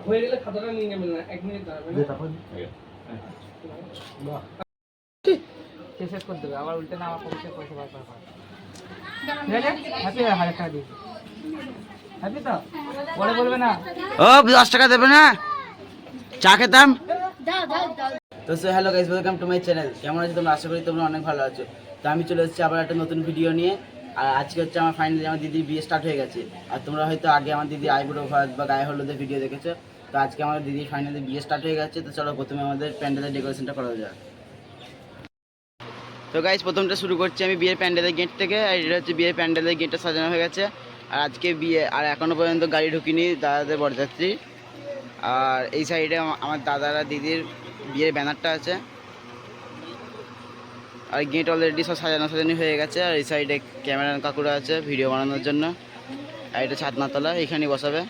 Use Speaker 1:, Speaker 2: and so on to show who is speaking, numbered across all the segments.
Speaker 1: হয়ে গেলে খাতাটা নিয়ে নেবেন না, 1 মিনিট দাঁড়াবেন। শেষ করে দেবে, আবার উল্টে না আমার পয়সা পয়সা বার করা। হ্যাপি 1000 টাকা দিয়েছি। হ্যাপি তো পরে বলবে না
Speaker 2: ও 10 টাকা দেবে না, চা খেতাম। তো hello guys, welcome to my channel. কেমন আছো তোমরা? আশা করি তোমরা অনেক ভালো আছো। তো আমি চলে এসেছি আবার একটা নতুন ভিডিও নিয়ে। আর আজকে হচ্ছে আমার ফাইনালি আমার দিদির বিয়ে স্টার্ট হয়ে গেছে। আর তোমরা হয়তো আগে আমার দিদি আইবুড়ো ভাত বা গায়ে হলুদের ভিডিও দেখেছো। তো আজকে আমার দিদির ফাইনালি বিয়ে স্টার্ট হয়ে গেছে। তো চলো প্রথমে আমাদের প্যান্ডেলের ডেকোরেশনটা করা যাক। তো গাইস প্রথমটা শুরু করছি আমি বিয়ের প্যান্ডেলের গেট থেকে। আর এটা হচ্ছে বিয়ের প্যান্ডেলের গেটটা সাজানো হয়ে গেছে। আর আজকে বিয়ে, আর এখনও পর্যন্ত গাড়ি ঢুকিনি দাদাদের বরযাত্রী। আর এই সাইডে আমার দাদারা দিদির বিয়ের ব্যানারটা আছে। আর গেট অলরেডি সব সাজানো হয়ে গেছে। আর এই সাইডে ক্যামেরার কাকুরা আছে ভিডিও বানানোর জন্য। আর এটা ছাদনাতলা, এখানেই বসাবে।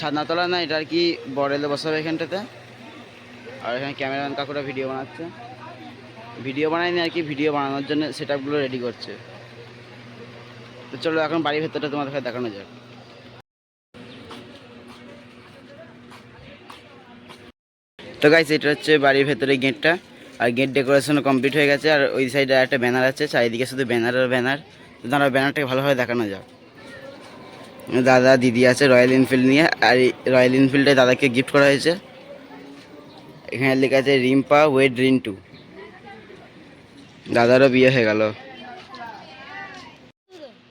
Speaker 2: ছাদনাতলা না, এটা আর কি বড়েলে বসাবে এখানটাতে। আর এখানে ক্যামেরাম্যান কাকুরা ভিডিও বানাচ্ছে, ভিডিও বানায়নি আর কি, ভিডিও বানানোর জন্য সেট আপগুলো রেডি করছে। তো চলো এখন বাড়ির ভেতরটা তোমাদেরকে দেখানো যাক। তো গাইস এটা হচ্ছে বাড়ির ভেতরে গেটটা। আর গেট ডেকোরেশন কমপ্লিট হয়ে গেছে। আর ওই সাইডে একটা ব্যানার আছে, চারিদিকে শুধু ব্যানার আর ব্যানার। তো তারা ব্যানারটাকে ভালোভাবে দেখানো যাক। দাদা দিদি আছে রয়্যাল এনফিল্ড নিয়ে। আর রয়্যাল এনফিল্ডে দাদাকে গিফট করা হয়েছে। এখানে লেখা আছে রিম্পা ওয়েড রিন্টু। দাদারও বিয়ে হয়ে গেল।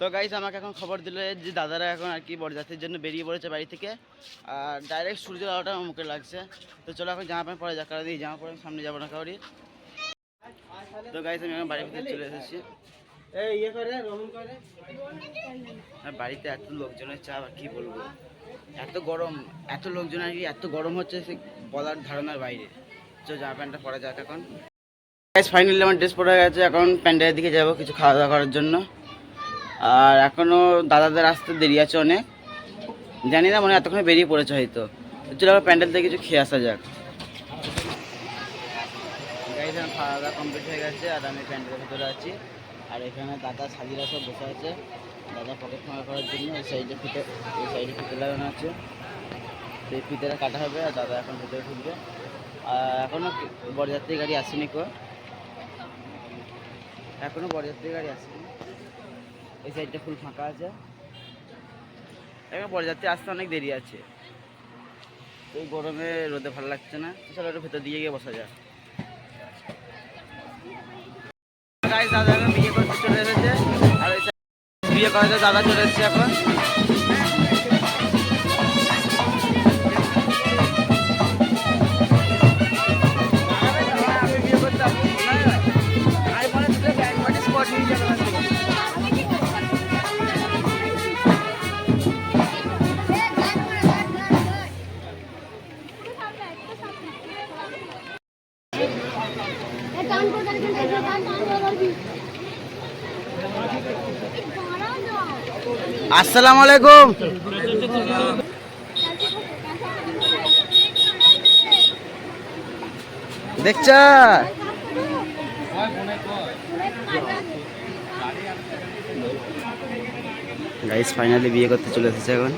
Speaker 2: তো গাইস আমাকে এখন খবর দিল যে দাদারা এখন আর কি বরযাত্রীর জন্য বেরিয়ে পড়েছে বাড়ি থেকে। আর ডাইরেক্ট সূর্যের আলোটা আমার মুখে লাগছে। তো চলো এখন জামা প্যান্ট পরে যাক, কারণ এই জামা পরে আমি সামনে যাবো না কাউরি। তো গাইস আমি এখন বাড়ির ভিতরে চলে এসেছি। আর বাড়িতে এত লোকজনের চাপ, আর কি বলবো, এত গরম, এত লোকজন আর কি, এত গরম হচ্ছে সে বলার ধারণার বাইরে। চলো জামা প্যান্টটা পরা যাক এখন। গাইস ফাইনালি আমার ড্রেস পরে গেছে, এখন প্যান্ডেলের দিকে যাবো কিছু খাওয়া দাওয়া করার জন্য। আর এখনও দাদাদের আসতে দেরি আছে অনেক, জানি না, মনে হয় এতক্ষণে বেরিয়ে পড়েছে হয়তো। চলো আবার প্যান্ডেল থেকে কিছু খেয়ে আসা যাক। গাইস আমার খাওয়া দাওয়া কমপ্লিট হয়ে গেছে। আর আমি প্যান্ডেলের ভিতরে আছি। আর এখানে দাদা সাজিরা সব বসে আছে, দাদা পকেট ফাঁকা করার জন্য। এই সাইডে ফিতে লাগানো আছে, সেই ফিতেটা কাটা হবে। আর দাদা এখন ভিতরে ঢুকবে। আর এখনও বরযাত্রী গাড়ি আসেনি, এখনও বরযাত্রী গাড়ি আসেনি। এই সাইডটা ফুল ফাঁকা আছে, এখন বরযাত্রী আসতে অনেক দেরি আছে। এই গরমে রোদে ভালো লাগছে না। চলো একটু ভেতর দিয়ে গিয়ে বসা যায়। দাদা এখন বিয়ে করতে চলে এসেছে। আর বিয়ে করাতে দাদা চলে এসেছে এখন। আসসালামু আলাইকুম। দেখছ গাইস ফাইনালি বিয়ে করতে চলে এসেছে এখন।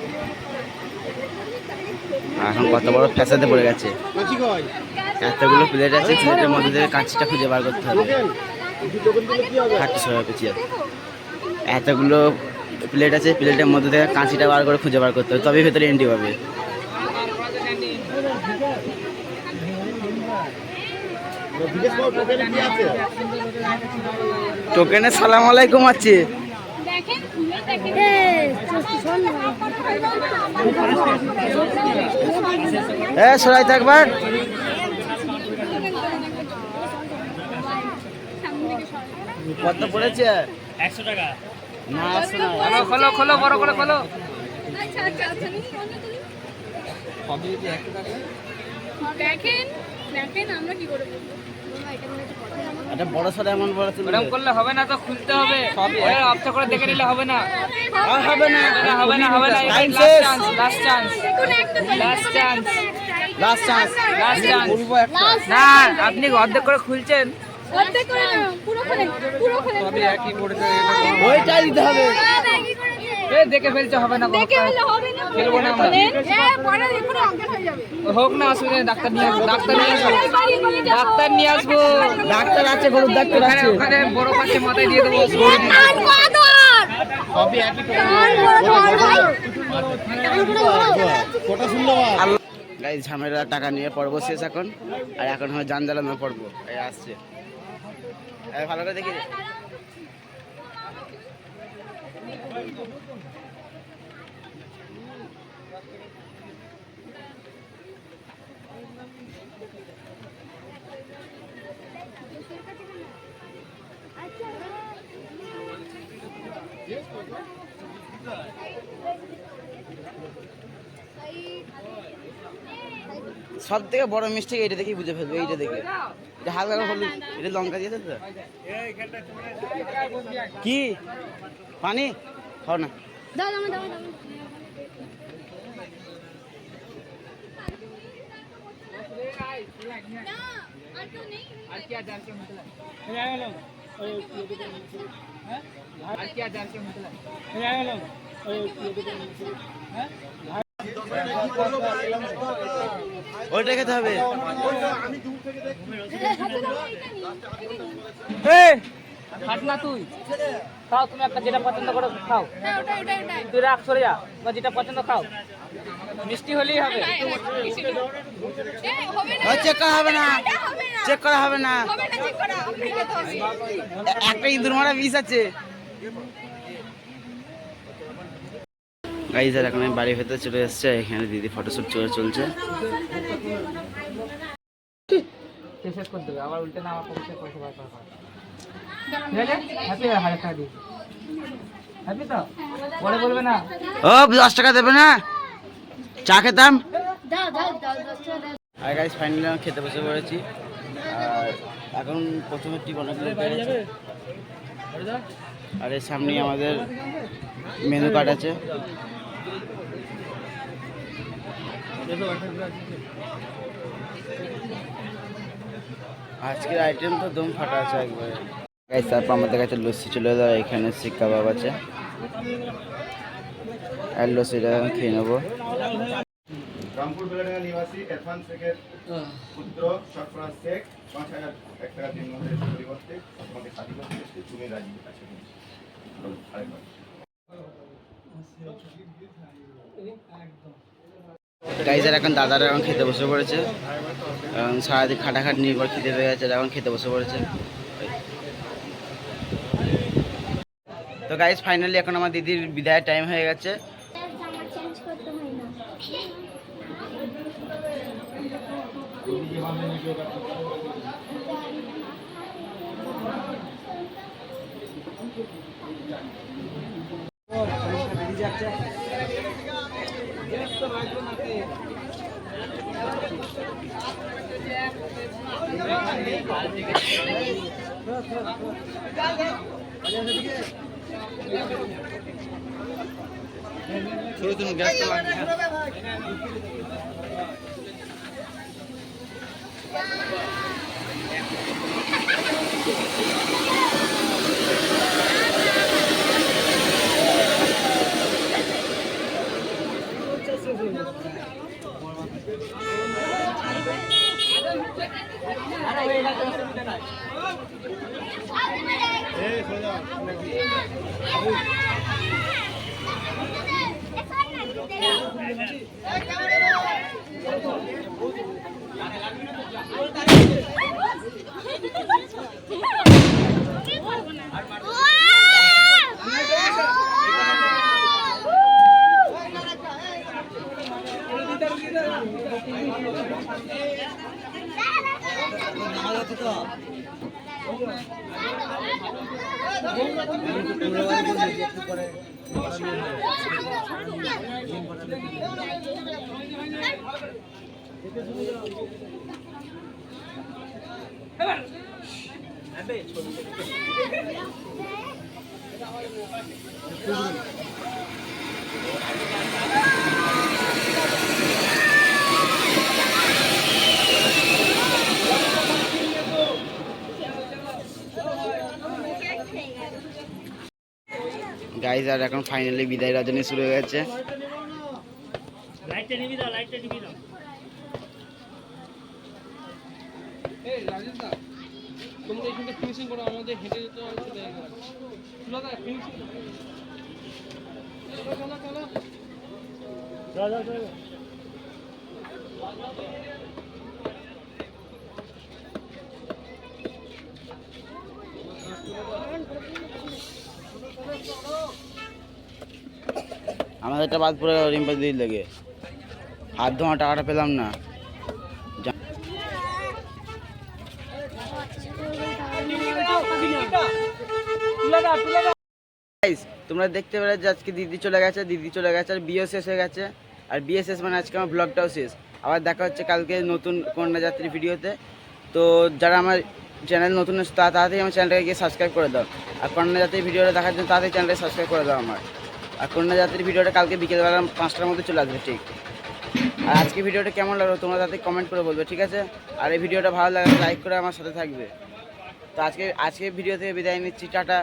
Speaker 2: এখন কত বড় ফ্যাসাদে পড়ে গেছে। এতগুলো প্লেট আছে, প্লেটের মধ্যে থেকে কাঁচিটা খুঁজে বার করতে হবে। এতগুলো প্লেট আছে, প্লেটের মধ্যে থেকে কাঁচিটা বার করে খুঁজে বার করতে হবে, তবেই ভেতরে এন্ট্রি পাবে। টোকেনে সালাম আলাইকুম আছে। হ্যাঁ সরাই থাকবার। কত পড়েছে?
Speaker 1: 100 টাকা।
Speaker 2: না 100 না,
Speaker 1: খোলো খোলো বড় করে খোলো।
Speaker 3: দেখেন আমরা কি করে বলবো,
Speaker 2: এটা বড় সড় এমন বড় ছিল।
Speaker 1: এরকম করলে হবে না, তো খুলতে হবে। ওই অপচা করে দেখে নিলে হবে না।
Speaker 2: আর হবে না,
Speaker 1: হবে না, হবে না।
Speaker 2: টাইম
Speaker 1: লাস্ট
Speaker 2: শেষ,
Speaker 1: chance, last chance, last chance,
Speaker 2: last chance,
Speaker 1: last chance.
Speaker 2: বলবো একটা।
Speaker 1: না আপনি অর্ধেক করে খুলছেন।
Speaker 3: অর্ধেক করে না, পুরো খোলেন, পুরো খোলেন।
Speaker 1: সবই একই পড়েছে।
Speaker 2: ওইটাই দিতে হবে।
Speaker 1: দেখে ফেলছে হবে না
Speaker 3: দেখে ফেললে হবে না
Speaker 1: খেলবো না আমরা।
Speaker 3: পরে এক্ষুনি অজ্ঞান হয়ে যাবে
Speaker 1: হোক না অসুবিধা নেই, ডাক্তার নিয়ে আসবো ডাক্তার নিয়ে আসবো ডাক্তার নিয়ে আসবো।
Speaker 2: ডাক্তার আছে, গরুর ডাক্তার
Speaker 1: ওখানে
Speaker 2: আছে।
Speaker 1: ওখানে বড় পাচ্ছে মাথায় দিয়ে দেবো
Speaker 3: কান কদর
Speaker 1: সবই একই তো।
Speaker 2: গাইজ ঝামেলা টাকা নিয়ে পর্ব শেষ এখন, আর এখন হয় যান জ্বালানো পর্ব। এই আসছে, এই ভালো করে দেখি। সব থেকে বড় মিস্টেক এইটা দেখেই বুঝে ফেলবে। এইটা দেখে, এটা হালকা করে হলুদ, এটা লঙ্কা দিয়েছে তো। কি পানি খাও না?
Speaker 3: দাও দাও দাও দাও
Speaker 1: আর क्या जान के मतलब আর क्या जान के मतलब
Speaker 2: ওইটা খেতে হবে।
Speaker 1: খাট না তুই খাও, তুমি একটা যেটা পছন্দ করো খাও।
Speaker 3: ওটাই
Speaker 1: তুই রাখ, সরে যা, বা যেটা পছন্দ খাও। মিষ্টি হলেই হবে।
Speaker 3: হবে না
Speaker 2: চেক করা হবে না,
Speaker 3: হবে না
Speaker 2: চেক করা হবে না।
Speaker 3: হবে না চেক করা আপনাকে খেতে হবে
Speaker 2: একটা ইঁদুর মারা বিষ আছে। গাইজ এখন আমি বাড়ির ভেতরে চলে এসছে। এখানে দিদি ফটোশুট চলছে।
Speaker 1: শেষ করে দেবে, আবার উল্টে না আমার পয়সা বার করা ঠিক আছে। হ্যাপি 1000 টাকা দিয়েছি, হ্যাপি তো? পরে বলবে না।
Speaker 2: ও 10 টাকা দেবে না? চা খেতাম।
Speaker 3: দাও দাও দাও দাও
Speaker 2: আর গাইজ ফাইনালি আমি খেতে বসে পড়েছি। আর এখন প্রথমে টিপ অনেকগুলো বেড়েছে। আর এর সামনে আমাদের মেনু কার্ড আছে। আজকের আইটেম তো দম ফাটা আছে একবারে। গাইজ তারপর আমাদের কাছে লস্যি চলে এলো। এখানে শিক কাবাব আছে, আর লস্যিটা আমি খেয়ে নেবো।
Speaker 4: রামপুর বেলাডাঙ্গা নিবাসী এরফান শেখের পুত্র সরফরাজ শেখ 5000 টাকা দিন পরিবর্তে তোমাকে শাদি করতে এসেছে, তুমি রাজি আছো? আরেকবার
Speaker 2: গাইজের এখন দাদারা এখন খেতে বসে পড়েছে। সারাদিন খাটাখাটনি পর খেতে পেয়ে গেছে, এখন খেতে বসে পড়েছে। তো গাইজ ফাইনালি এখন আমার দিদির বিদায়ের টাইম হয়ে গেছে।
Speaker 3: চেঞ্জ করতে হয় না
Speaker 2: গাইজ আর এখন ফাইনালি বিদায় রজনী শুরু হয়ে গেছে।
Speaker 1: এই রাজেশ দা, তোমরা এখানে ফিনিশিং করো, আমাদের হেঁটে যেতে হবে তো জায়গা আছে। চলো দা ফিনিশিং চলো চলো চলো চলো চলো।
Speaker 2: আমাদেরটা বাদ পড়ে গেল রিম্পা দিদির লেগে, হাত ধোয়া টাকাটা পেলাম না। Guys, তোমরা দেখতে পেলে যে আজকে দিদি চলে গেছে আর বিয়ে শেষ হয়ে গেছে। আর বিয়ে শেষ মানে আজকে আমার ব্লগটাও শেষ। আবার দেখা হচ্ছে কালকে নতুন কন্যাযাত্রী ভিডিওতে। তো যারা আমার চ্যানেল নতুন আছে তাড়াতাড়ি আমার চ্যানেলটাকে গিয়ে সাবস্ক্রাইব করে দাও। আর কন্যাযাত্রী ভিডিওটা দেখার জন্য তাড়াতাড়ি চ্যানেলটাকে সাবস্ক্রাইব করে দাও আমার। আর কন্যাযাত্রীর ভিডিওটা কালকে বিকেলবেলা 5টার মধ্যে চলে আসবে ঠিক। আর আজকে ভিডিওটা কেমন লাগলো তোমরা তাড়াতাড়ি কমেন্ট করে বলবে, ঠিক আছে? আর এই ভিডিওটা ভালো লাগলে লাইক করে আমার সাথে থাকবে। তো আজকে ভিডিও থেকে বিদায় নিচ্ছি, টাটা।